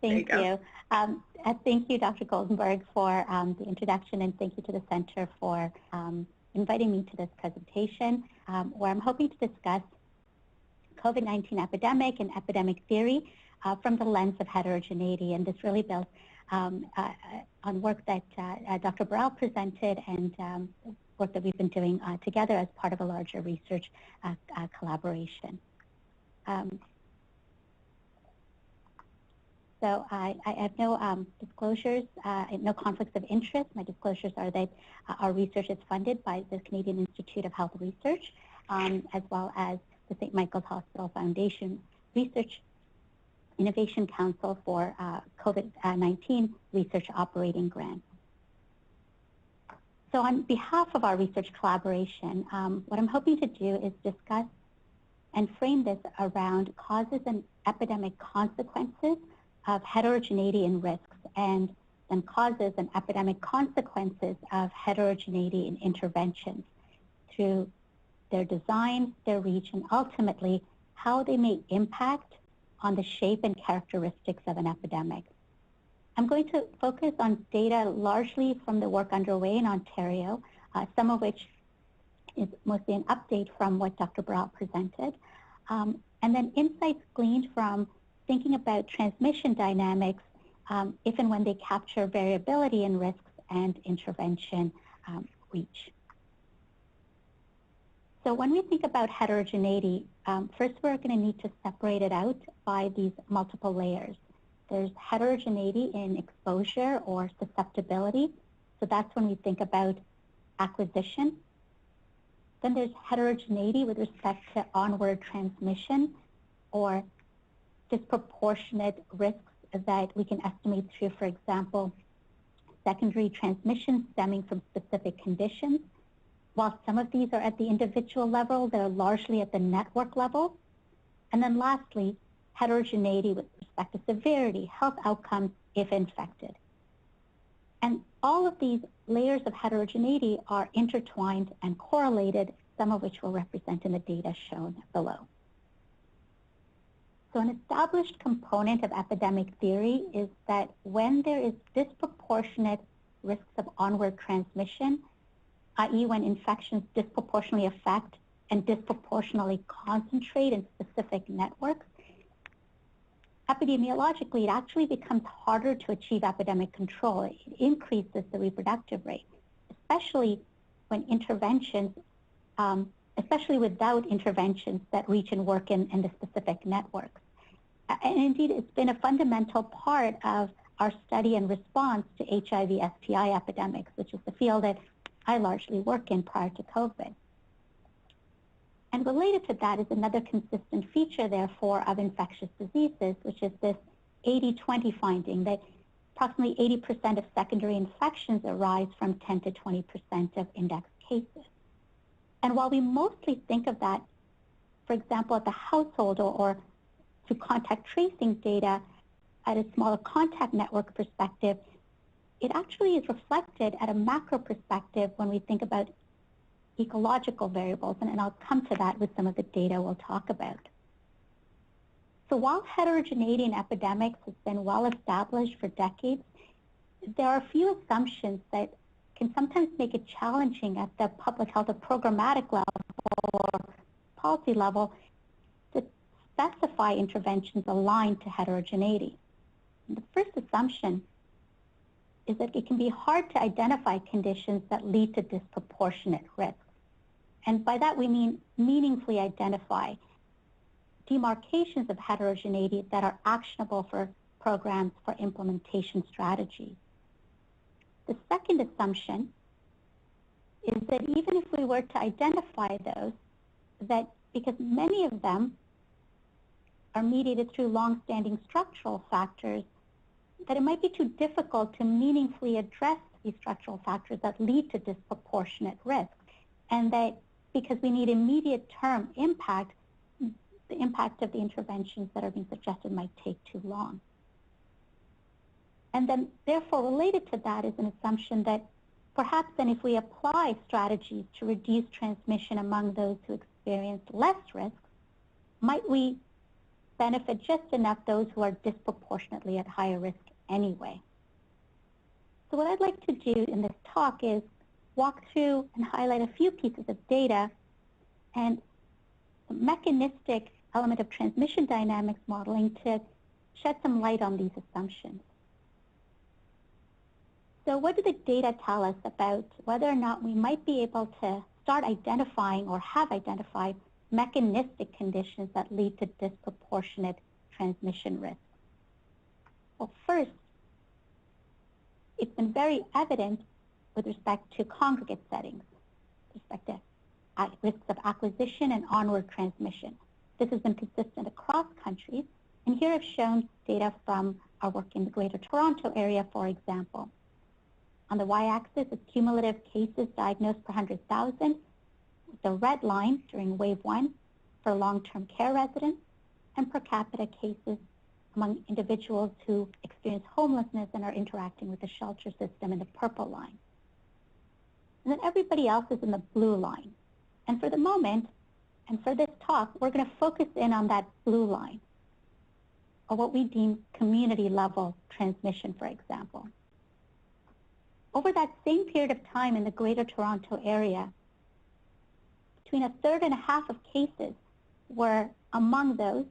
Thank you. Thank you, Dr. Goldenberg, for the introduction, and thank you to the Center for inviting me to this presentation, where I'm hoping to discuss COVID-19 epidemic and epidemic theory from the lens of heterogeneity. And this really builds on work that Dr. Burrell presented and work that we've been doing together as part of a larger research collaboration. So I have no disclosures, no conflicts of interest. My disclosures are that our research is funded by the Canadian Institute of Health Research, as well as the St. Michael's Hospital Foundation Research Innovation Council for COVID-19 Research Operating Grant. So on behalf of our research collaboration, what I'm hoping to do is discuss and frame this around causes and epidemic consequences of heterogeneity and risks, and then causes and epidemic consequences of heterogeneity and interventions through their design, their reach, and ultimately how they may impact on the shape and characteristics of an epidemic. I'm going to focus on data largely from the work underway in Ontario, some of which is mostly an update from what Dr. Burrell presented, and then insights gleaned from thinking about transmission dynamics if and when they capture variability in risks and intervention reach. So when we think about heterogeneity, first we're going to need to separate it out by these multiple layers. There's heterogeneity in exposure or susceptibility. So that's when we think about acquisition. Then there's heterogeneity with respect to onward transmission or disproportionate risks that we can estimate through, for example, secondary transmission stemming from specific conditions. While some of these are at the individual level, they're largely at the network level. And then lastly, heterogeneity with respect to severity, health outcomes if infected. And all of these layers of heterogeneity are intertwined and correlated, some of which we'll represent in the data shown below. So an established component of epidemic theory is that when there is disproportionate risks of onward transmission, i.e. when infections disproportionately affect and disproportionately concentrate in specific networks, epidemiologically, it actually becomes harder to achieve epidemic control. It increases the reproductive rate, especially when interventions, especially without interventions that reach and work in the specific networks. And indeed, it's been a fundamental part of our study and response to HIV-STI epidemics, which is the field that I largely work in prior to COVID. And related to that is another consistent feature, therefore, of infectious diseases, which is this 80-20 finding that approximately 80% of secondary infections arise from 10 to 20% of index cases. And while we mostly think of that, for example, at the household or through contact tracing data at a smaller contact network perspective, it actually is reflected at a macro perspective when we think about ecological variables, and I'll come to that with some of the data we'll talk about. So while heterogeneity in epidemics has been well established for decades, there are a few assumptions that can sometimes make it challenging at the public health or programmatic level or policy level to specify interventions aligned to heterogeneity. And the first assumption is that it can be hard to identify conditions that lead to disproportionate risks. And by that we mean meaningfully identify demarcations of heterogeneity that are actionable for programs for implementation strategies. The second assumption is that even if we were to identify those, that because many of them are mediated through long-standing structural factors, that it might be too difficult to meaningfully address these structural factors that lead to disproportionate risk, and that because we need immediate term impact, the impact of the interventions that are being suggested might take too long. And then therefore related to that is an assumption that perhaps then if we apply strategies to reduce transmission among those who experience less risk, might we benefit just enough those who are disproportionately at higher risk anyway. So what I'd like to do in this talk is walk through and highlight a few pieces of data and the mechanistic element of transmission dynamics modeling to shed some light on these assumptions. So what do the data tell us about whether or not we might be able to start identifying or have identified mechanistic conditions that lead to disproportionate transmission risk? Well, first, it's been very evident with respect to congregate settings, with respect to risks of acquisition and onward transmission. This has been consistent across countries, and here I've shown data from our work in the Greater Toronto Area, for example. On the y-axis is cumulative cases diagnosed per 100,000, with the red line during wave 1 for long-term care residents, and per capita cases among individuals who experience homelessness and are interacting with the shelter system in the purple line. And then everybody else is in the blue line. And for the moment, and for this talk, we're going to focus in on that blue line, or what we deem community-level transmission, for example. Over that same period of time in the Greater Toronto Area, between a third and a half of cases were among those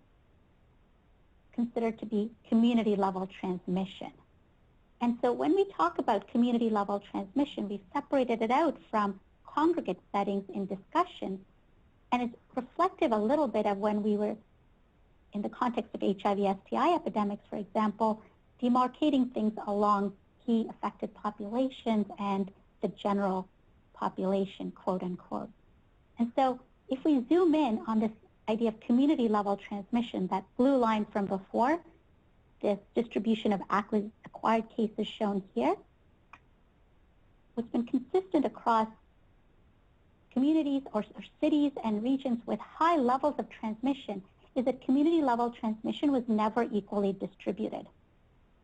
considered to be community-level transmission. And so when we talk about community-level transmission, we've separated it out from congregate settings in discussion, and it's reflective a little bit of when we were in the context of HIV/STI epidemics, for example, demarcating things along key affected populations and the general population, quote unquote. And so if we zoom in on this idea of community-level transmission, that blue line from before, this distribution of acquired cases shown here, what's been consistent across communities or cities and regions with high levels of transmission is that community-level transmission was never equally distributed.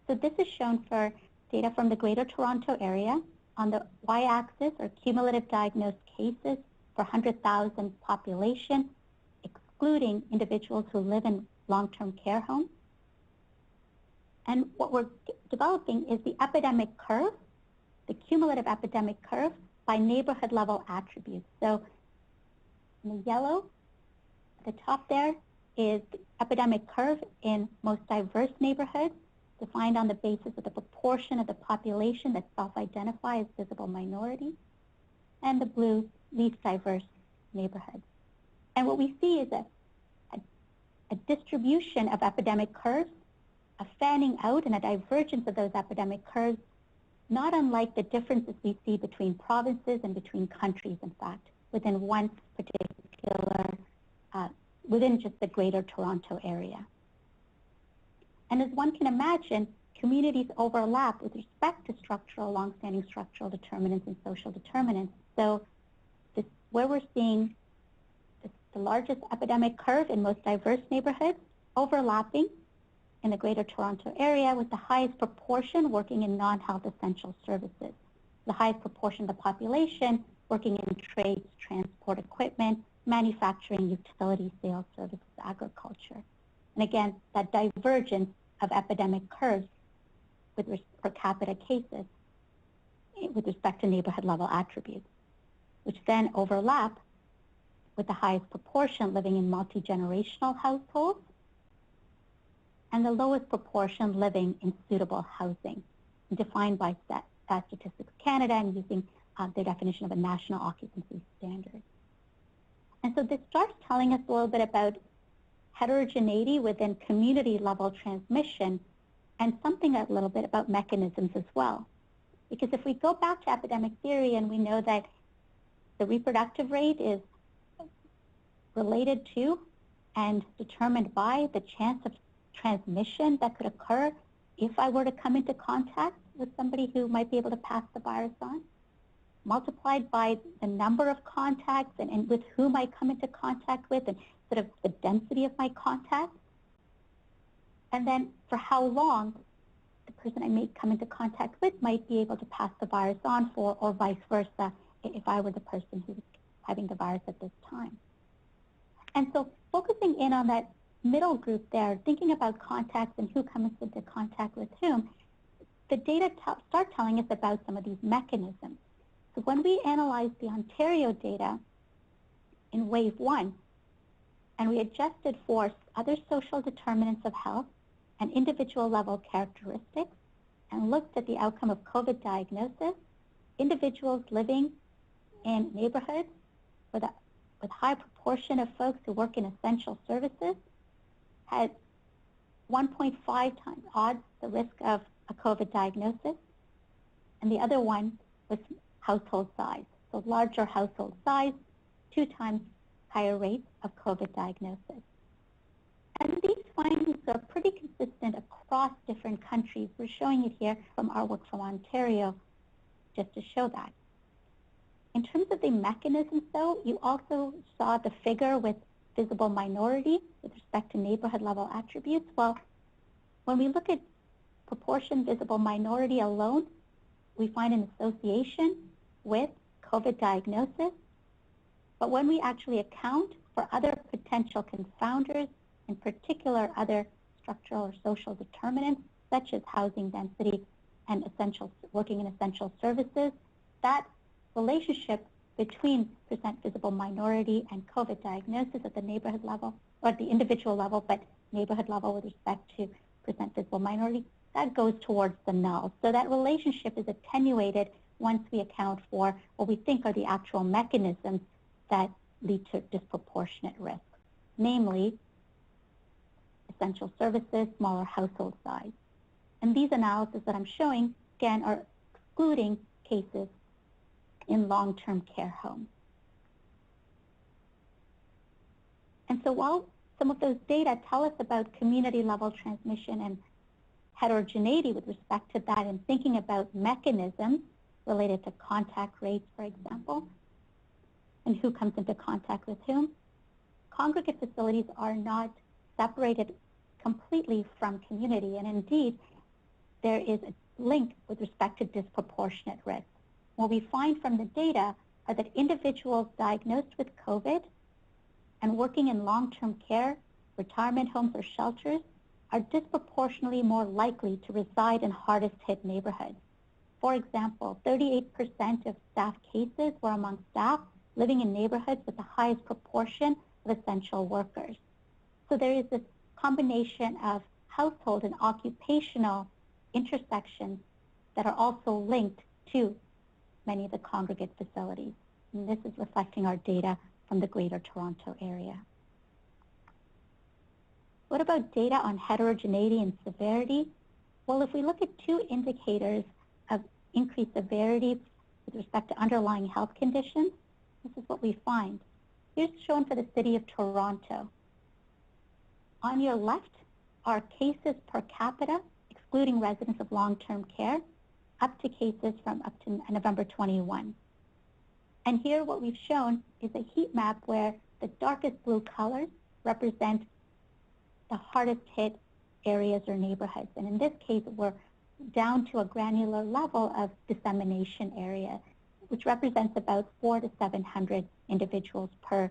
So this is shown for data from the Greater Toronto Area. On the y-axis are cumulative diagnosed cases per 100,000 population, excluding individuals who live in long-term care homes. And what we're developing is the epidemic curve, the cumulative epidemic curve by neighborhood level attributes. So in the yellow, at the top there is the epidemic curve in most diverse neighborhoods, defined on the basis of the proportion of the population that self-identify as visible minorities, and the blue, least diverse neighborhoods. And what we see is a distribution of epidemic curves, a fanning out and a divergence of those epidemic curves, not unlike the differences we see between provinces and between countries, in fact, within one particular, within just the Greater Toronto Area. And as one can imagine, communities overlap with respect to structural, long-standing structural determinants and social determinants. So this, where we're seeing the largest epidemic curve in most diverse neighborhoods, overlapping in the Greater Toronto Area with the highest proportion working in non-health essential services, the highest proportion of the population working in trades, transport equipment, manufacturing, utility, sales, services, agriculture. And again, that divergence of epidemic curves with per capita cases with respect to neighborhood level attributes, which then overlap with the highest proportion living in multi-generational households and the lowest proportion living in suitable housing, defined by Statistics Canada and using their definition of a national occupancy standard. And so this starts telling us a little bit about heterogeneity within community-level transmission and something a little bit about mechanisms as well. Because if we go back to epidemic theory and we know that the reproductive rate is related to and determined by the chance of transmission that could occur if I were to come into contact with somebody who might be able to pass the virus on, multiplied by the number of contacts and with whom I come into contact with and sort of the density of my contacts, and then for how long the person I may come into contact with might be able to pass the virus on for, or vice versa, if I were the person who was having the virus at this time. And so focusing in on that middle group there, thinking about contacts and who comes into contact with whom, the data start telling us about some of these mechanisms. So when we analyzed the Ontario data in wave 1, and we adjusted for other social determinants of health and individual level characteristics, and looked at the outcome of COVID diagnosis, individuals living in neighborhoods with high proportion of folks who work in essential services had 1.5 times odds the risk of a COVID diagnosis, and the other one was household size. So larger household size, 2 times higher rates of COVID diagnosis. And these findings are pretty consistent across different countries. We're showing it here from our work from Ontario just to show that. In terms of the mechanisms, though, you also saw the figure with visible minority with respect to neighborhood level attributes. Well, when we look at proportion visible minority alone, we find an association with COVID diagnosis. But when we actually account for other potential confounders, in particular other structural or social determinants, such as housing density and working in essential services, that relationship between percent visible minority and COVID diagnosis at the neighborhood level, or at the individual level, but neighborhood level with respect to percent visible minority, that goes towards the null. So that relationship is attenuated once we account for what we think are the actual mechanisms that lead to disproportionate risk, namely essential services, smaller household size. And these analyses that I'm showing, again, are excluding cases in long-term care homes. And so while some of those data tell us about community-level transmission and heterogeneity with respect to that, and thinking about mechanisms related to contact rates, for example, and who comes into contact with whom, congregate facilities are not separated completely from community, and indeed, there is a link with respect to disproportionate risk. What we find from the data are that individuals diagnosed with COVID and working in long-term care, retirement homes, or shelters are disproportionately more likely to reside in hardest-hit neighborhoods. For example, 38% of staff cases were among staff living in neighborhoods with the highest proportion of essential workers. So there is this combination of household and occupational intersections that are also linked to many of the congregate facilities. And this is reflecting our data from the Greater Toronto area. What about data on heterogeneity and severity? Well, if we look at 2 indicators of increased severity with respect to underlying health conditions, this is what we find. Here's shown for the city of Toronto. On your left are cases per capita, excluding residents of long-term care, up to cases from up to November 21. And here what we've shown is a heat map where the darkest blue colors represent the hardest hit areas or neighborhoods. And in this case, we're down to a granular level of dissemination area, which represents about 400 to 700 individuals per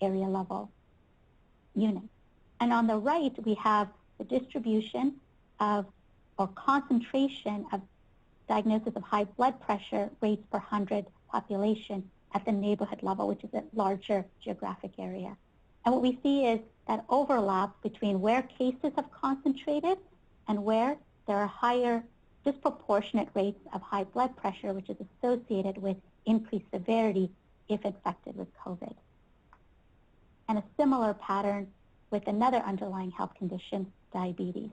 area level unit. And on the right, we have the distribution of, or concentration of diagnosis of high blood pressure rates per 100 population at the neighborhood level, which is a larger geographic area. And what we see is that overlap between where cases have concentrated and where there are higher disproportionate rates of high blood pressure, which is associated with increased severity if infected with COVID. And a similar pattern with another underlying health condition, diabetes.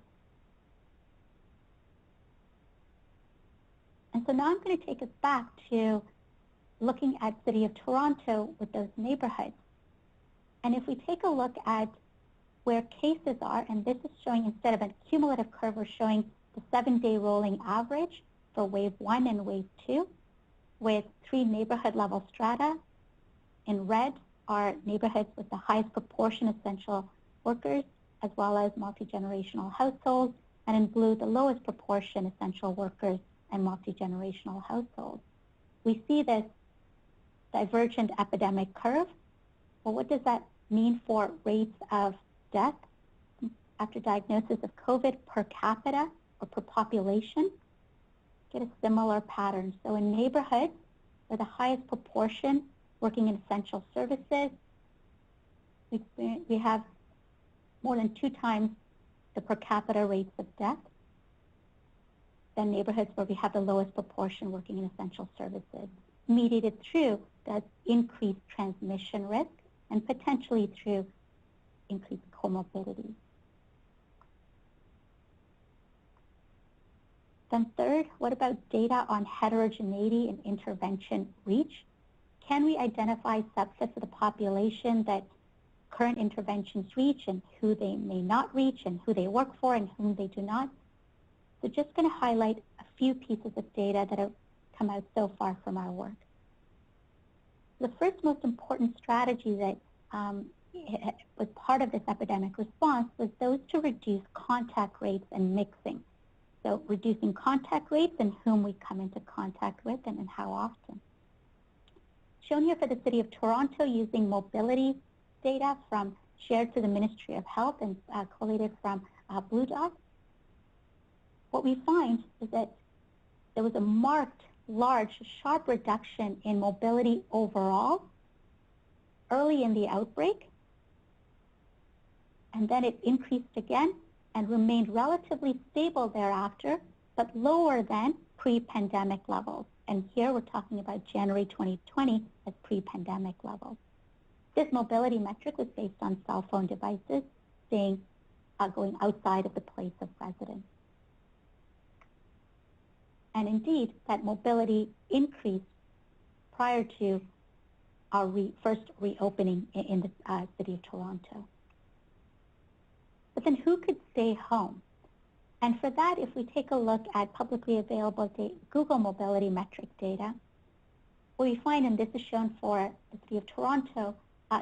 And so now I'm going to take us back to looking at City of Toronto with those neighborhoods. And if we take a look at where cases are, and this is showing, instead of a cumulative curve, we're showing the 7-day rolling average for wave 1 and wave 2 with 3 neighborhood level strata. In red are neighborhoods with the highest proportion of essential workers, as well as multi-generational households, and in blue, the lowest proportion essential workers and multi-generational households. We see this divergent epidemic curve. Well, what does that mean for rates of death after diagnosis of COVID per capita or per population get a similar pattern. So in neighborhoods where the highest proportion working in essential services, we have more than 2 times the per capita rates of death than neighborhoods where we have the lowest proportion working in essential services, mediated through that increased transmission risk and potentially through increased comorbidity. Then third, what about data on heterogeneity and intervention reach? Can we identify subsets of the population that current interventions reach and who they may not reach and who they work for and whom they do not? So just going to highlight a few pieces of data that have come out so far from our work. The first most important strategy that was part of this epidemic response was those to reduce contact rates and mixing. So reducing contact rates and whom we come into contact with and how often. Shown here for the City of Toronto using mobility data shared through the Ministry of Health and collated from Blue Dot. What we find is that there was a marked, large, sharp reduction in mobility overall early in the outbreak, and then it increased again and remained relatively stable thereafter, but lower than pre-pandemic levels. And here we're talking about January 2020 as pre-pandemic levels. This mobility metric was based on cell phone devices going outside of the place of residence. And indeed, that mobility increased prior to our first reopening in the City of Toronto. But then who could stay home? And for that, if we take a look at publicly available Google mobility metric data, what we find, and this is shown for the City of Toronto,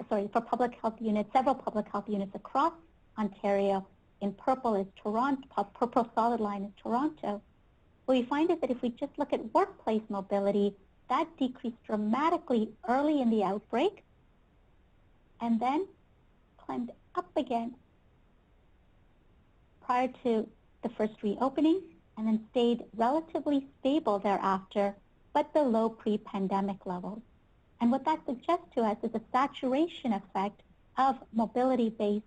for public health units, several public health units across Ontario. In purple is Toronto, purple solid line is Toronto. What we find is that if we just look at workplace mobility, that decreased dramatically early in the outbreak and then climbed up again prior to the first reopening and then stayed relatively stable thereafter, but below pre-pandemic levels. And what that suggests to us is a saturation effect of mobility-based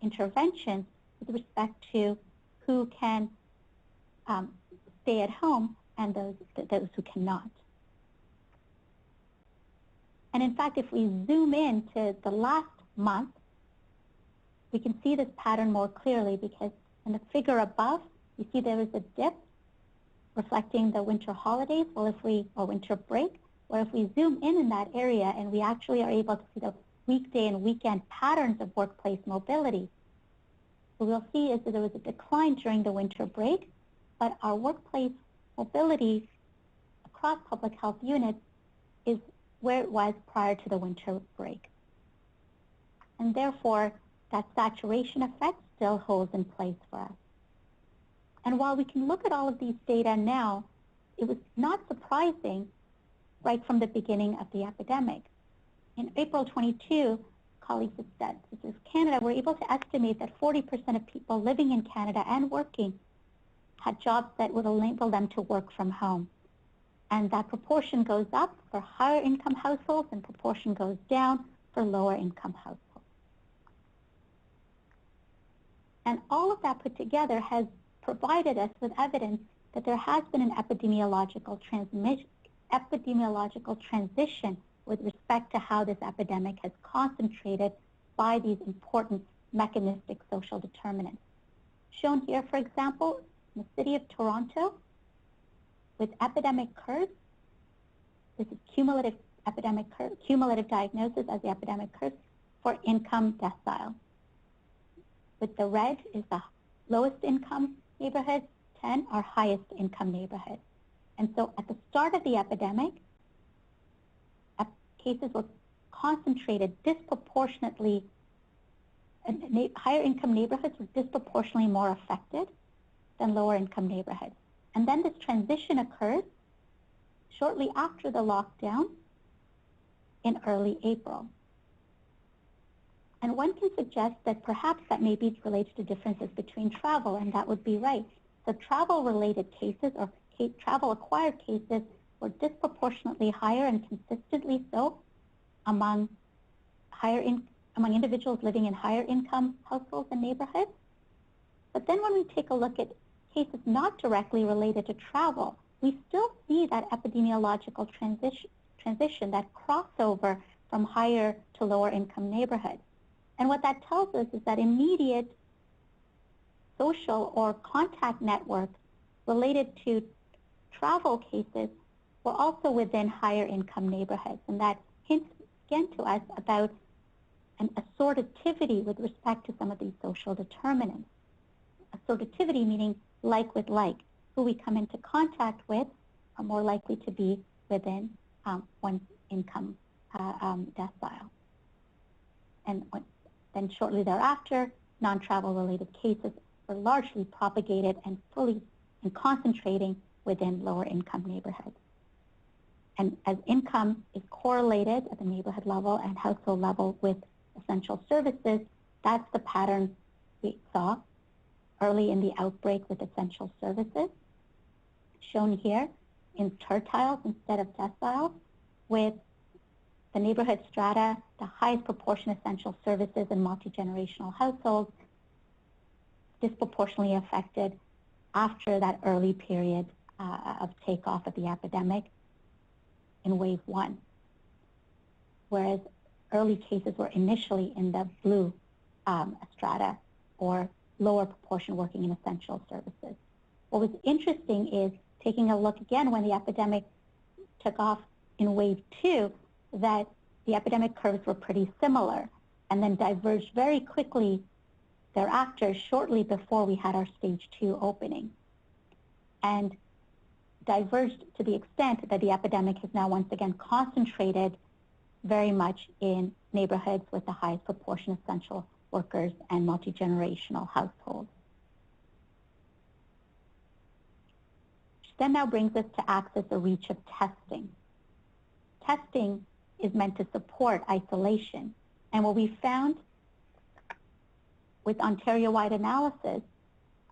interventions with respect to who can stay at home and those who cannot. And in fact, if we zoom in to the last month, we can see this pattern more clearly because in the figure above, you see there is a dip reflecting the winter holidays, or winter break, where if we zoom in that area and we actually are able to see the weekday and weekend patterns of workplace mobility, what we'll see is that there was a decline during the winter break, but our workplace mobility across public health units is where it was prior to the winter break. And therefore, that saturation effect still holds in place for us. And while we can look at all of these data now, it was not surprising right from the beginning of the epidemic. In April 22, colleagues at Statistics Canada were able to estimate that 40% of people living in Canada and working had jobs that would enable them to work from home. And that proportion goes up for higher income households and proportion goes down for lower income households. And all of that put together has provided us with evidence that there has been an epidemiological transition with respect to how this epidemic has concentrated by these important mechanistic social determinants. Shown here, for example, in the City of Toronto, with epidemic curves, this is cumulative diagnosis as the epidemic curve for income decile. With the red is the lowest income neighborhoods, 10 are highest income neighborhoods. And so at the start of the epidemic, cases were concentrated disproportionately, and higher income neighborhoods were disproportionately more affected than lower income neighborhoods. And then this transition occurs shortly after the lockdown in early April. And one can suggest that perhaps that may be related to differences between travel, and that would be right. So travel-related cases or travel-acquired cases were disproportionately higher and consistently so among individuals living in higher income households and neighborhoods. But then when we take a look at cases not directly related to travel, we still see that epidemiological transition, that crossover from higher to lower income neighborhoods. And what that tells us is that immediate social or contact networks related to travel cases were also within higher income neighborhoods. And that hints again to us about an assortativity with respect to some of these social determinants. Assortativity meaning like with like. Who we come into contact with are more likely to be within one's income decile. And then shortly thereafter, non-travel related cases were largely propagated and fully and concentrating within lower income neighborhoods. And as income is correlated at the neighborhood level and household level with essential services, that's the pattern we saw early in the outbreak with essential services, shown here in tertiles instead of deciles, with the neighborhood strata, the highest proportion of essential services in multi-generational households, disproportionately affected after that early period of takeoff of the epidemic in wave 1, whereas early cases were initially in the blue strata, or lower proportion working in essential services. What was interesting is taking a look again when the epidemic took off in wave 2, that the epidemic curves were pretty similar and then diverged very quickly thereafter, shortly before we had our stage 2 opening, and diverged to the extent that the epidemic has now once again concentrated very much in neighborhoods with the highest proportion of essential workers and multi-generational households. Which then now brings us to access or reach of testing. Testing is meant to support isolation. And what we found with Ontario-wide analysis,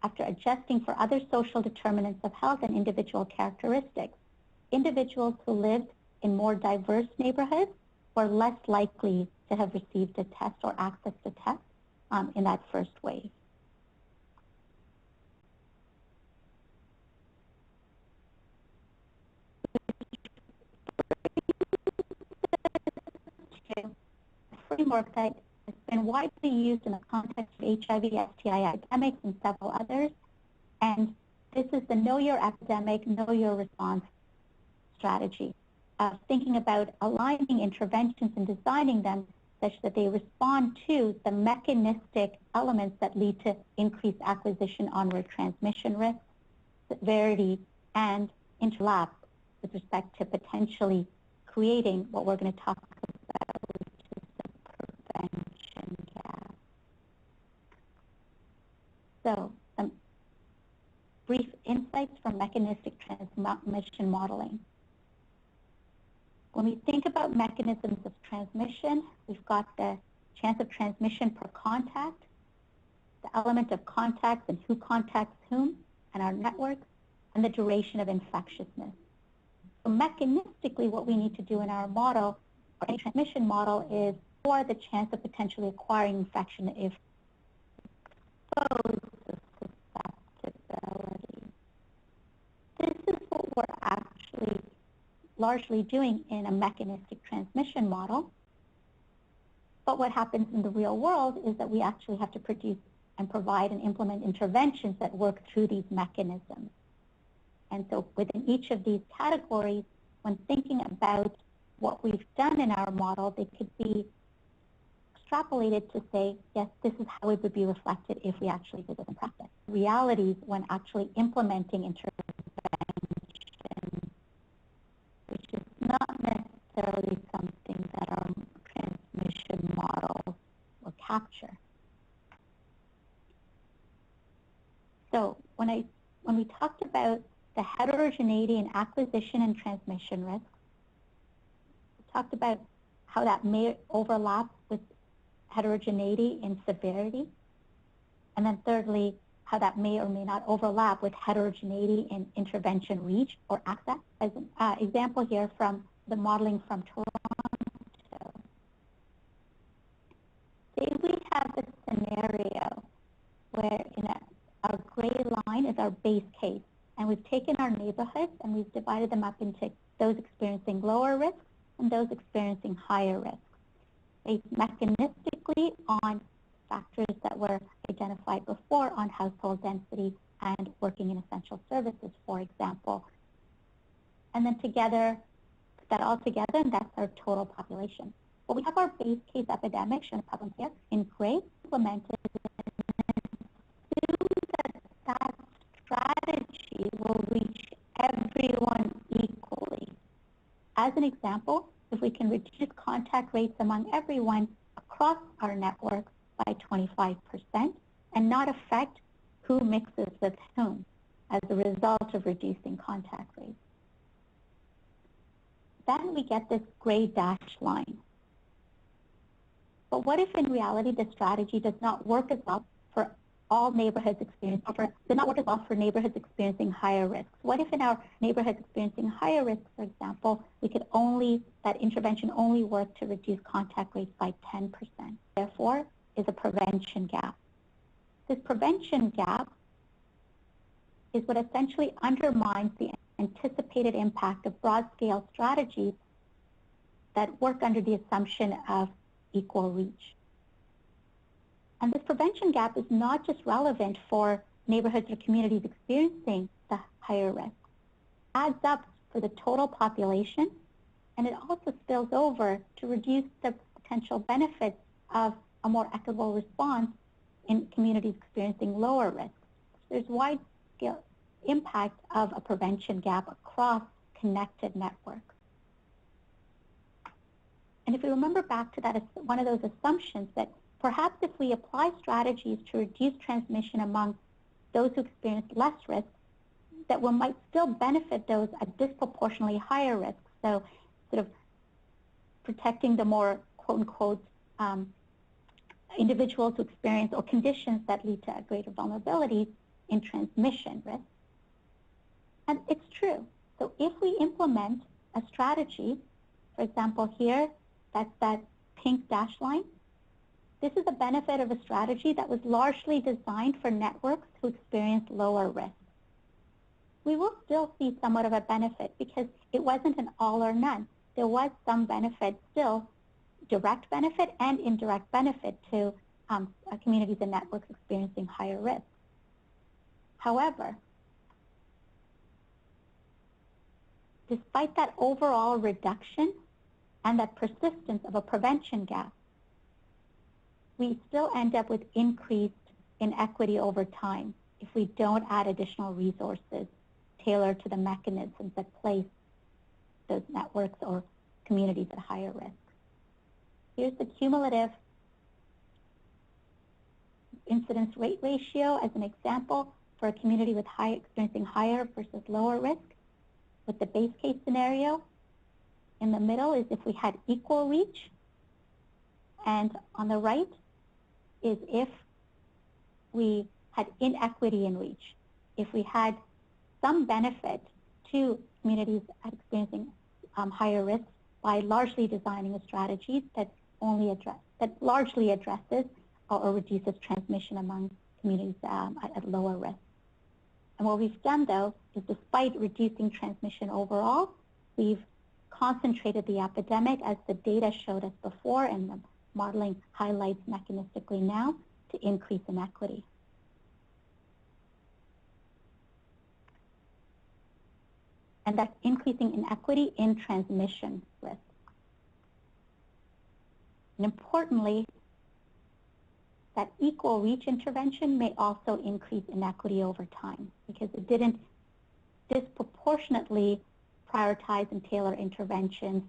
after adjusting for other social determinants of health and individual characteristics, individuals who lived in more diverse neighborhoods were less likely to have received a test or access to tests in that first wave. A framework that has been widely used in the context of HIV, STI epidemics, and several others. And this is the Know Your Epidemic, Know Your Response strategy, thinking about aligning interventions and designing them such that they respond to the mechanistic elements that lead to increased acquisition onward transmission risk, severity, and interlap with respect to potentially creating what we're going to talk about, which is the prevention gap. So, some brief insights from mechanistic transmission modeling. When we think about mechanisms of transmission, we've got the chance of transmission per contact, the element of contacts and who contacts whom, and our networks, and the duration of infectiousness. So mechanistically, what we need to do in our model, or any transmission model, is for the chance of potentially acquiring infection if exposed to susceptibility. This is what we're actually largely doing in a mechanistic transmission model. But what happens in the real world is that we actually have to produce and provide and implement interventions that work through these mechanisms. And so within each of these categories, when thinking about what we've done in our model, they could be extrapolated to say, yes, this is how it would be reflected if we actually did this in practice. Realities when actually implementing interventions, which is not necessarily something that our transmission model will capture. So when we talked about the heterogeneity in acquisition and transmission risk, we talked about how that may overlap with heterogeneity in severity. And then thirdly, how that may or may not overlap with heterogeneity in intervention reach or access. As an example here from the modeling from Toronto. Say we have a scenario where our gray line is our base case, and we've taken our neighborhoods and we've divided them up into those experiencing lower risk and those experiencing higher risk, based mechanistically on factors that were identified before on household density and working in essential services, for example. And then together, put that all together, and that's our total population. Well, we have our base case epidemic, shown in here, in gray, implemented, and assume that strategy will reach everyone equally. As an example, if we can reduce contact rates among everyone across our network by 25% and not affect who mixes with whom as a result of reducing contact rates, then we get this gray dashed line. But what if in reality the strategy does not work as well for all neighborhoods experiencing, does not work as well for neighborhoods experiencing higher risks? What if in our neighborhoods experiencing higher risks, for example, that intervention only worked to reduce contact rates by 10%? Therefore, is a prevention gap. This prevention gap is what essentially undermines the anticipated impact of broad-scale strategies that work under the assumption of equal reach. And this prevention gap is not just relevant for neighborhoods or communities experiencing the higher risk. It adds up for the total population, and it also spills over to reduce the potential benefits of a more equitable response in communities experiencing lower risk. There's wide-scale impact of a prevention gap across connected networks. And if we remember back to that, one of those assumptions that perhaps if we apply strategies to reduce transmission among those who experience less risk, that we might still benefit those at disproportionately higher risk. So sort of protecting the more quote-unquote individuals who experience or conditions that lead to a greater vulnerability in transmission risk. And it's true. So if we implement a strategy, for example here, that's that pink dashed line, this is a benefit of a strategy that was largely designed for networks who experience lower risk. We will still see somewhat of a benefit because it wasn't an all or none. There was some benefit still, direct benefit and indirect benefit to communities and networks experiencing higher risk. However, despite that overall reduction and that persistence of a prevention gap, we still end up with increased inequity over time if we don't add additional resources tailored to the mechanisms that place those networks or communities at higher risk. Here's the cumulative incidence rate ratio as an example for a community with experiencing higher versus lower risk. With the base case scenario, in the middle is if we had equal reach, and on the right is if we had inequity in reach. If we had some benefit to communities experiencing higher risk by largely designing a strategy that largely addresses or reduces transmission among communities at lower risk. And what we've done, though, is despite reducing transmission overall, we've concentrated the epidemic, as the data showed us before and the modeling highlights mechanistically now, to increase inequity. And that's increasing inequity in transmission risk. And importantly, that equal reach intervention may also increase inequity over time because it didn't disproportionately prioritize and tailor interventions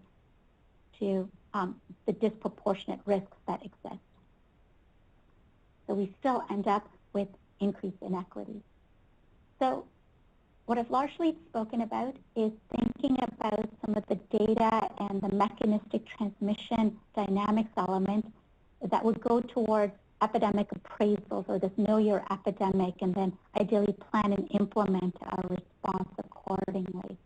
to the disproportionate risks that exist. So we still end up with increased inequity. So what I've largely spoken about is thinking about some of the data and the mechanistic transmission dynamics element that would go towards epidemic appraisals, or this know your epidemic, and then ideally plan and implement a response accordingly.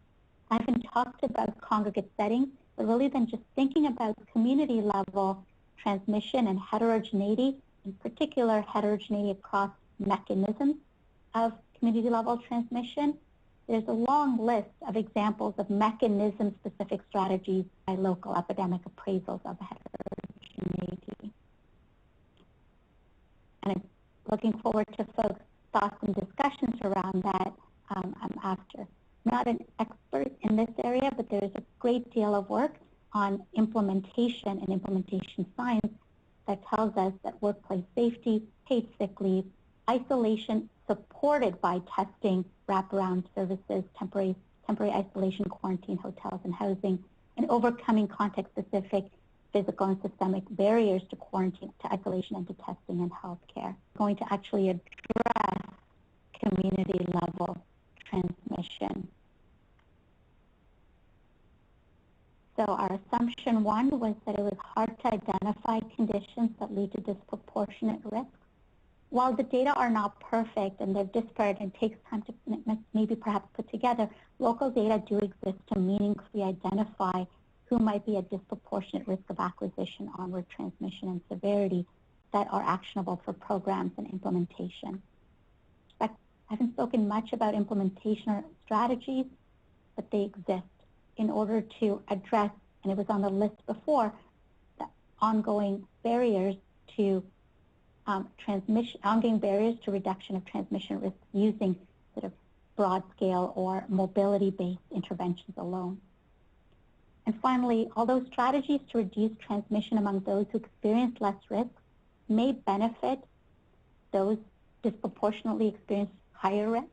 I haven't talked about congregate settings, but really then just thinking about community level transmission and heterogeneity, in particular heterogeneity across mechanisms of community level transmission. There's a long list of examples of mechanism-specific strategies by local epidemic appraisals of heterogeneity. And I'm looking forward to folks' thoughts and discussions around that after. I'm not an expert in this area, but there's a great deal of work on implementation and implementation science that tells us that workplace safety, paid sick leave, isolation supported by testing, wraparound services, temporary isolation, quarantine, hotels, and housing, and overcoming context-specific physical and systemic barriers to quarantine, to isolation, and to testing and healthcare. We're going to actually address community-level transmission. So our assumption one was that it was hard to identify conditions that lead to disproportionate risk. While the data are not perfect and they're disparate and takes time to maybe perhaps put together, local data do exist to meaningfully identify who might be at disproportionate risk of acquisition, onward transmission, and severity that are actionable for programs and implementation. I haven't spoken much about implementation or strategies, but they exist in order to address, and it was on the list before, the ongoing barriers to ongoing barriers to reduction of transmission risk using sort of broad-scale or mobility-based interventions alone. And finally, although strategies to reduce transmission among those who experience less risk may benefit those disproportionately experience higher risk,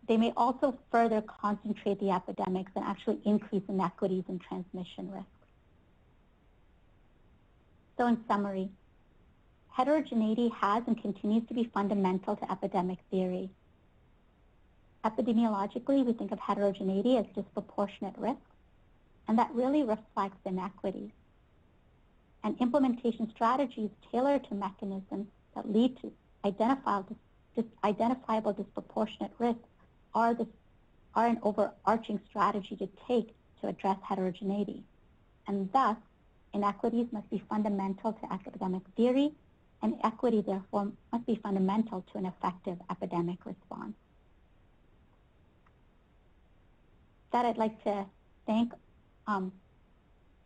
they may also further concentrate the epidemics and actually increase inequities in transmission risk. So in summary, heterogeneity has and continues to be fundamental to epidemic theory. Epidemiologically, we think of heterogeneity as disproportionate risk, and that really reflects inequities. And implementation strategies tailored to mechanisms that lead to identifiable disproportionate risk are an overarching strategy to take to address heterogeneity. And thus, inequities must be fundamental to epidemic theory, and equity, therefore, must be fundamental to an effective epidemic response. With that, I'd like to thank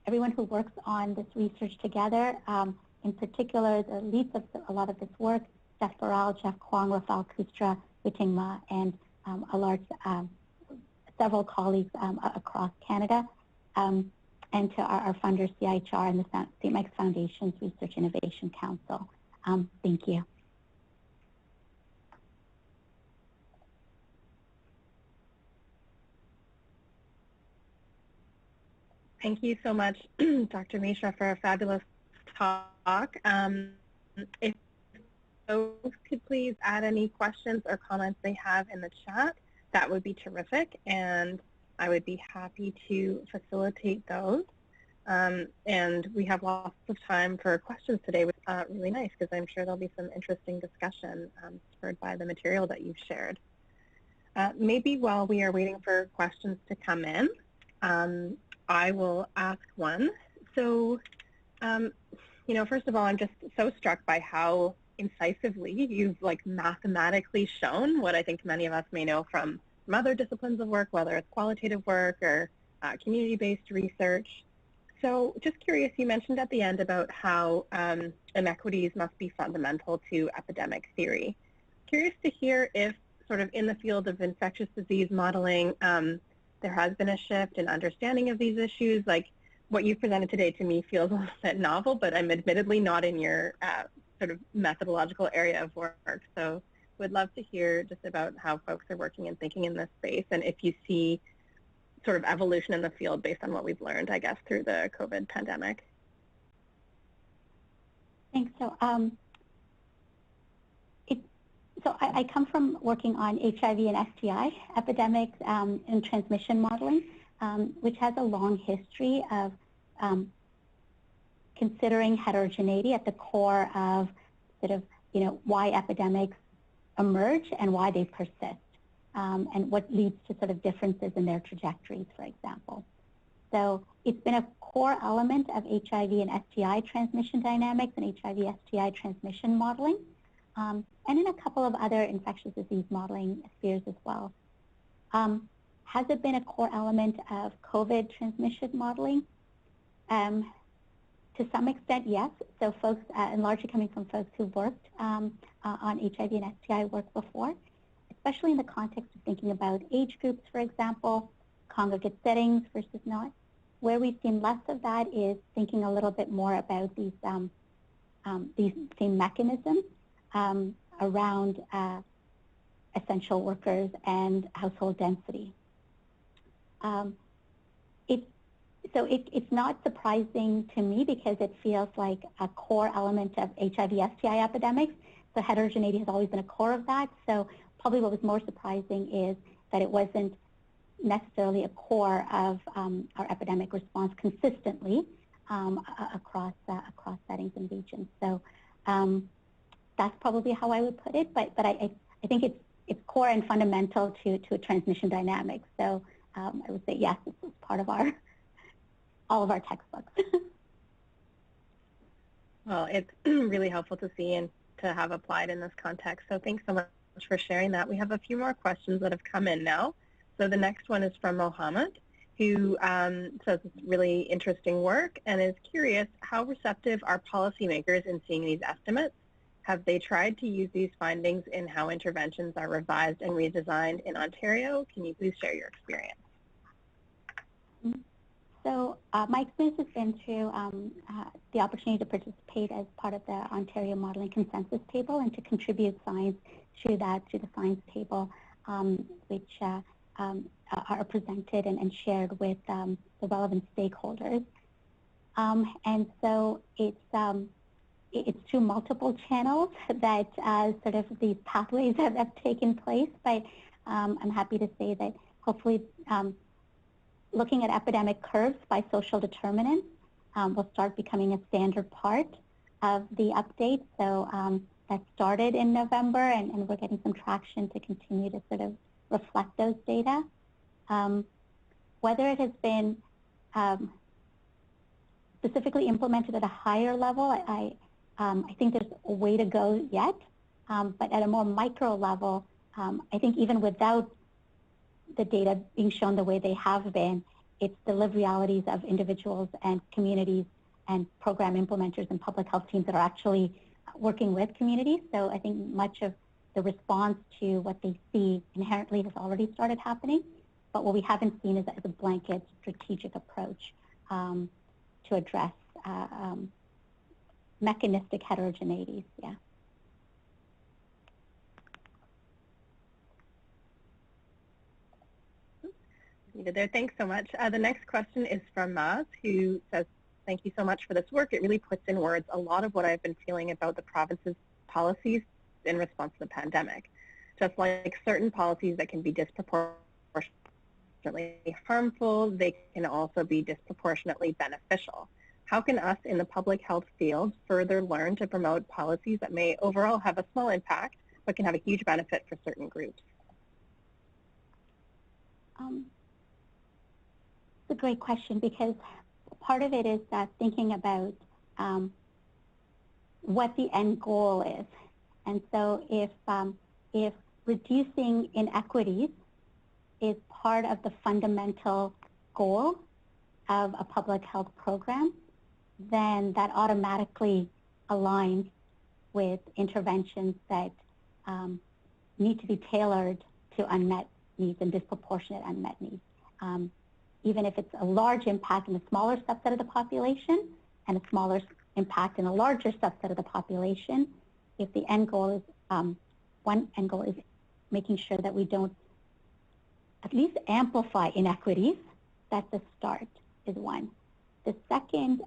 everyone who works on this research together, in particular the leads of a lot of this work, Jeff Burrell, Jeff Kwong, Rafael Kustra, Witing Ma, and several colleagues across Canada, and to our funders, CIHR, and the St. Mike's Foundation's Research Innovation Council. Thank you. Thank you so much, Dr. Mishra, for a fabulous talk. If folks could please add any questions or comments they have in the chat, that would be terrific, and I would be happy to facilitate those. And we have lots of time for questions today, which is really nice because I'm sure there'll be some interesting discussion spurred by the material that you've shared. Maybe while we are waiting for questions to come in, I will ask one. So, first of all, I'm just so struck by how incisively you've mathematically shown what I think many of us may know from other disciplines of work, whether it's qualitative work or community-based research. So just curious, you mentioned at the end about how inequities must be fundamental to epidemic theory. Curious to hear if sort of in the field of infectious disease modeling, there has been a shift in understanding of these issues. Like what you've presented today to me feels a little bit novel, but I'm admittedly not in your sort of methodological area of work. So would love to hear just about how folks are working and thinking in this space, and if you see sort of evolution in the field based on what we've learned, I guess, through the COVID pandemic. Thanks. So, I come from working on HIV and STI epidemics and transmission modeling, which has a long history of considering heterogeneity at the core of sort of, why epidemics emerge and why they persist, and what leads to sort of differences in their trajectories, for example. So it's been a core element of HIV and STI transmission dynamics and HIV-STI transmission modeling, and in a couple of other infectious disease modeling spheres as well. Has it been a core element of COVID transmission modeling? To some extent, yes. So folks, and largely coming from folks who've worked on HIV and STI work before, especially in the context of thinking about age groups, for example, congregate settings versus not. Where we've seen less of that is thinking a little bit more about these same mechanisms around essential workers and household density. It's not surprising to me because it feels like a core element of HIV-STI epidemics. So heterogeneity has always been a core of that. So probably what was more surprising is that it wasn't necessarily a core of our epidemic response consistently across settings and regions. So that's probably how I would put it. But I think it's core and fundamental to a transmission dynamic. So I would say yes, it's part of all of our textbooks. Well, it's really helpful to see and to have applied in this context. So thanks so much for sharing that. We have a few more questions that have come in now. So the next one is from Mohammed, who says it's really interesting work and is curious, how receptive are policymakers in seeing these estimates? Have they tried to use these findings in how interventions are revised and redesigned in Ontario? Can you please share your experience? So my experience has been through the opportunity to participate as part of the Ontario Modeling Consensus Table and to contribute science to the science table, which are presented and shared with the relevant stakeholders. And so it's through multiple channels that sort of these pathways have taken place, but I'm happy to say that hopefully looking at epidemic curves by social determinants will start becoming a standard part of the update. So that started in November, and we're getting some traction to continue to sort of reflect those data. Whether it has been specifically implemented at a higher level, I think there's a way to go yet, but at a more micro level, I think even without the data being shown the way they have been, it's the lived realities of individuals and communities and program implementers and public health teams that are actually working with communities. So I think much of the response to what they see inherently has already started happening, but what we haven't seen is a blanket strategic approach to address mechanistic heterogeneities, yeah. There. Thanks so much. The next question is from Maz, who says, thank you so much for this work. It really puts in words a lot of what I've been feeling about the province's policies in response to the pandemic. Just like certain policies that can be disproportionately harmful, they can also be disproportionately beneficial. How can us in the public health field further learn to promote policies that may overall have a small impact, but can have a huge benefit for certain groups? It's a great question, because part of it is thinking about what the end goal is. And so if reducing inequities is part of the fundamental goal of a public health program, then that automatically aligns with interventions that need to be tailored to unmet needs and disproportionate unmet needs. Even if it's a large impact in a smaller subset of the population and a smaller impact in a larger subset of the population, if the end goal is, one end goal is making sure that we don't at least amplify inequities, that's a start, is one. The second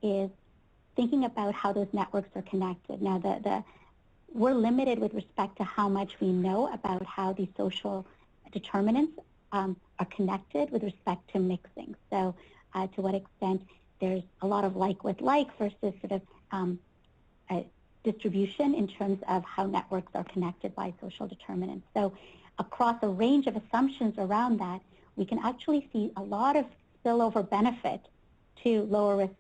is thinking about how those networks are connected. Now, we're limited with respect to how much we know about how these social determinants are connected with respect to mixing. So to what extent there's a lot of like with like versus sort of distribution in terms of how networks are connected by social determinants. So across a range of assumptions around that, we can actually see a lot of spillover benefit to lower risk,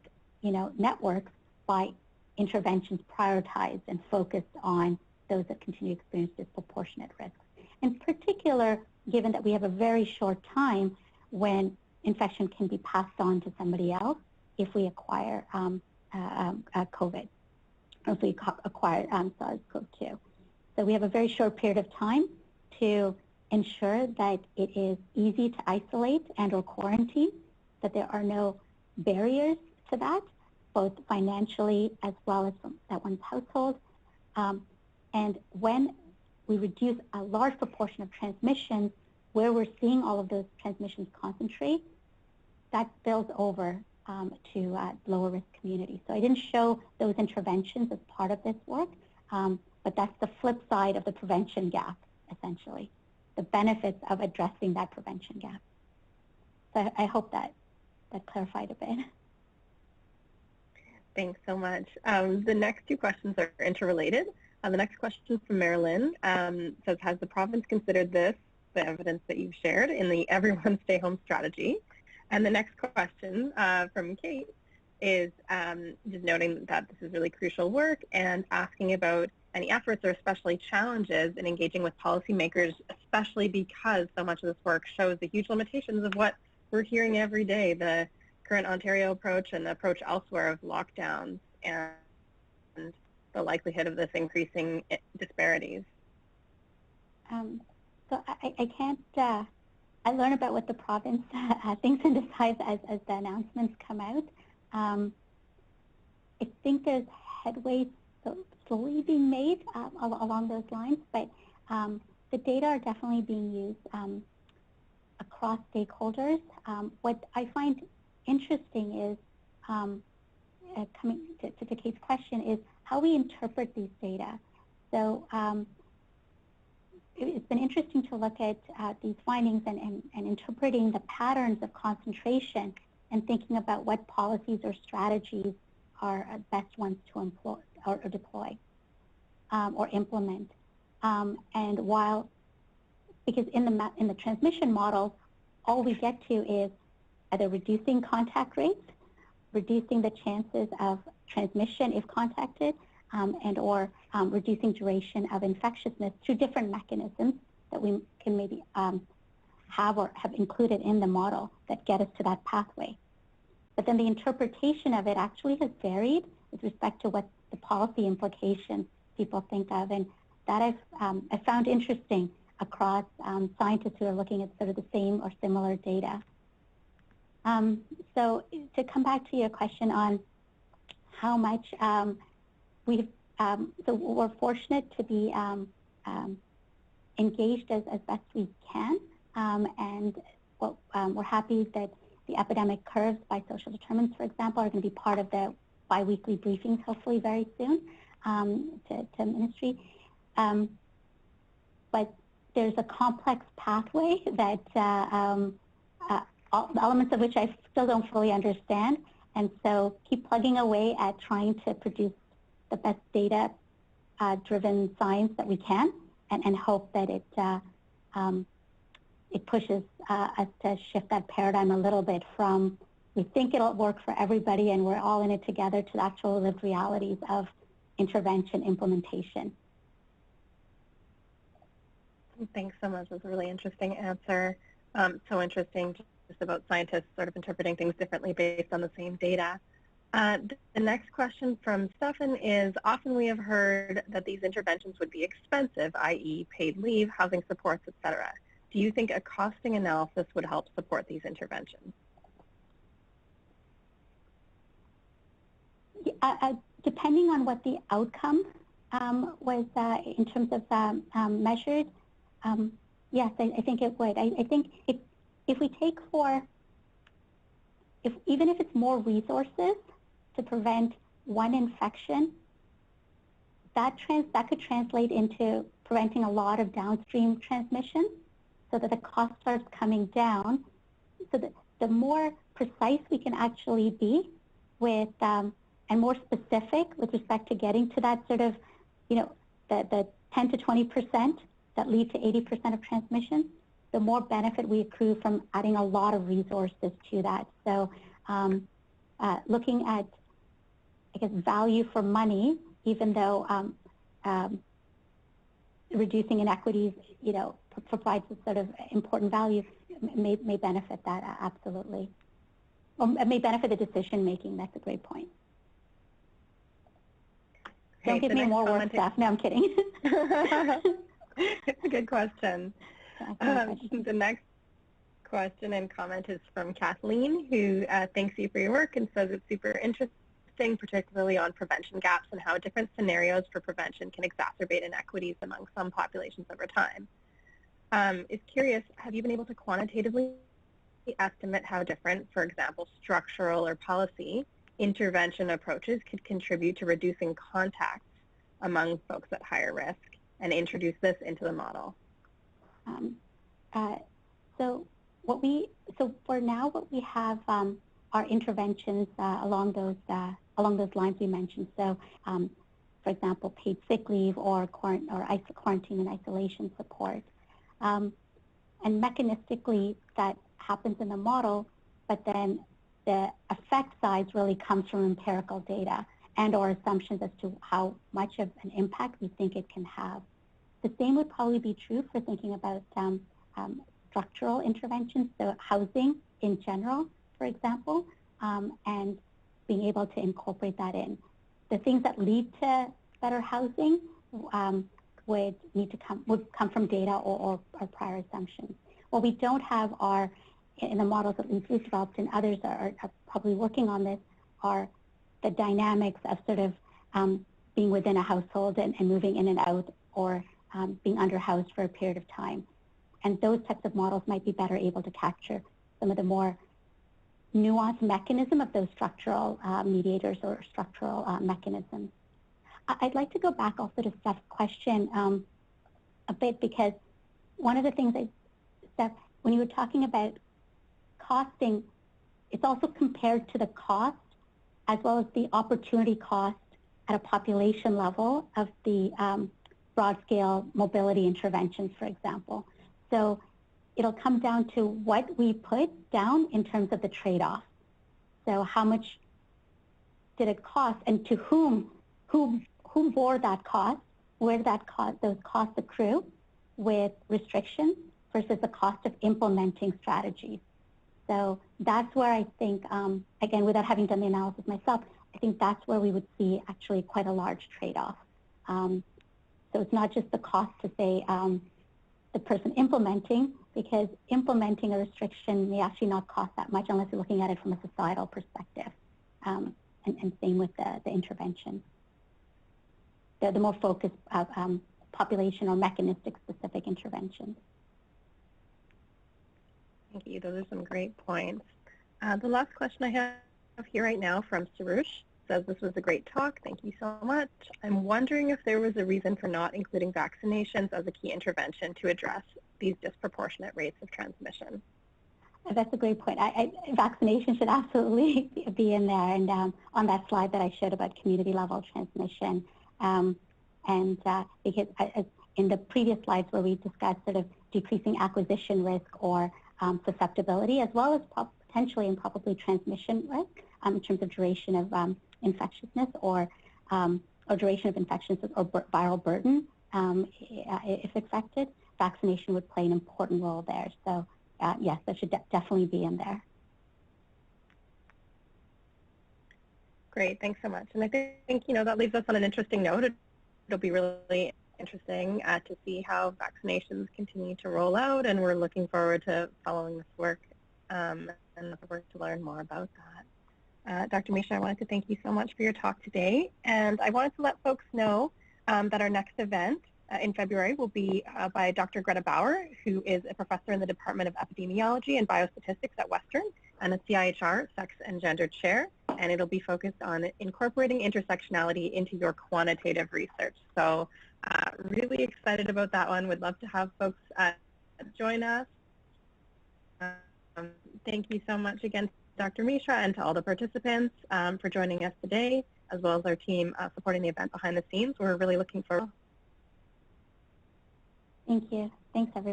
networks by interventions prioritized and focused on those that continue to experience disproportionate risks. In particular, given that we have a very short time when infection can be passed on to somebody else if we acquire COVID, or if we acquire SARS-CoV-2. So we have a very short period of time to ensure that it is easy to isolate and or quarantine, that there are no barriers to that, both financially as well as from that one's household. And when we reduce a large proportion of transmissions where we're seeing all of those transmissions concentrate, that spills over to lower risk communities. So I didn't show those interventions as part of this work, but that's the flip side of the prevention gap, essentially, the benefits of addressing that prevention gap. So I hope that clarified a bit. Thanks so much. The next two questions are interrelated. The next question from Marilyn says, has the province considered this, the evidence that you've shared, in the everyone stay home strategy? And the next question from Kate is just noting that this is really crucial work and asking about any efforts or especially challenges in engaging with policymakers, especially because so much of this work shows the huge limitations of what we're hearing every day, the current Ontario approach and the approach elsewhere of lockdowns and the likelihood of this increasing disparities. So I can't, I learn about what the province thinks and decides as the announcements come out. I think there's headway slowly being made along those lines, but the data are definitely being used across stakeholders. What I find interesting is, coming to Kate's question, is how we interpret these data. So it's been interesting to look at these findings and interpreting the patterns of concentration and thinking about what policies or strategies are best ones to employ or deploy or implement. And while, because in the transmission models, all we get to is either reducing contact rates, reducing the chances of transmission if contacted, and or reducing duration of infectiousness through different mechanisms that we can maybe have or have included in the model that get us to that pathway. But then the interpretation of it actually has varied with respect to what the policy implications people think of, and that I found interesting across scientists who are looking at sort of the same or similar data. So to come back to your question on how much so we're fortunate to be engaged as best we can, and we're happy that the epidemic curves by social determinants, for example, are going to be part of the biweekly briefings, hopefully very soon, to ministry. But there's a complex pathway that all the elements of which I still don't fully understand, and so keep plugging away at trying to produce the best data-driven science that we can, and hope that it pushes us to shift that paradigm a little bit from we think it'll work for everybody and we're all in it together to the actual lived realities of intervention implementation. Thanks so much. That's a really interesting answer. So interesting just about scientists sort of interpreting things differently based on the same data. The next question from Stefan is, often we have heard that these interventions would be expensive, i.e. paid leave, housing supports, etc. Do you think a costing analysis would help support these interventions? Depending on what the outcome was in terms of measured, yes, I think it would. I think if we take even if it's more resources to prevent one infection, that could translate into preventing a lot of downstream transmission, so that the cost starts coming down, so that the more precise we can actually be with, and more specific with respect to getting to that sort of, the 10 to 20% that lead to 80% of transmission, the more benefit we accrue from adding a lot of resources to that. So looking at, I guess, value for money, even though reducing inequities, provides a sort of important value, may benefit that, absolutely. Or may benefit the decision making. That's a great point. Don't give me more work stuff. No, I'm kidding. It's a good question. The next question and comment is from Kathleen, who thanks you for your work and says it's super interesting, particularly on prevention gaps and how different scenarios for prevention can exacerbate inequities among some populations over time. Is curious, have you been able to quantitatively estimate how different, for example, structural or policy intervention approaches could contribute to reducing contacts among folks at higher risk, and introduce this into the model? So for now, what we have are interventions along those lines we mentioned. So, for example, paid sick leave or quarantine and isolation support, and mechanistically that happens in the model, but then the effect size really comes from empirical data and or assumptions as to how much of an impact we think it can have. The same would probably be true for thinking about structural interventions, so housing in general, for example, and being able to incorporate that in. The things that lead to better housing would come from data or prior assumptions. What we don't have are, in the models that we've developed and others are probably working on this, are the dynamics of sort of being within a household and moving in and out, or being underhoused for a period of time. And those types of models might be better able to capture some of the more nuanced mechanism of those structural mediators or structural mechanisms. I'd like to go back also to Steph's question a bit, because one of the things that, Steph, when you were talking about costing, it's also compared to the cost as well as the opportunity cost at a population level of the broad-scale mobility interventions, for example. So it'll come down to what we put down in terms of the trade-off. So how much did it cost, and to whom bore that cost, where did those costs accrue with restrictions versus the cost of implementing strategies. So that's where I think, again, without having done the analysis myself, I think that's where we would see actually quite a large trade-off. So it's not just the cost to say the person implementing, because implementing a restriction may actually not cost that much unless you're looking at it from a societal perspective, and same with the intervention. The more focused population or mechanistic specific interventions. Thank you. Those are some great points. The last question I have here right now from Sarush says, this was a great talk. Thank you so much. I'm wondering if there was a reason for not including vaccinations as a key intervention to address these disproportionate rates of transmission. That's a great point. Vaccination should absolutely be in there, and on that slide that I showed about community level transmission. Because in the previous slides where we discussed sort of decreasing acquisition risk or susceptibility, as well as potentially and probably transmission risk in terms of duration of infectiousness or duration of infections or viral burden, if affected, vaccination would play an important role there. So yes, that should definitely be in there. Great, thanks so much. And I think that leaves us on an interesting note. It'll be really interesting to see how vaccinations continue to roll out, and we're looking forward to following this work and looking forward to learn more about that. Dr. Mishra, I wanted to thank you so much for your talk today, and I wanted to let folks know that our next event in February will be by Dr. Greta Bauer, who is a professor in the Department of Epidemiology and Biostatistics at Western and a CIHR Sex and Gender Chair, and it'll be focused on incorporating intersectionality into your quantitative research. So really excited about that one. Would love to have folks join us. Thank you so much again Dr. Mishra and to all the participants for joining us today, as well as our team supporting the event behind the scenes. We're really looking forward. Thank you. Thanks, everyone.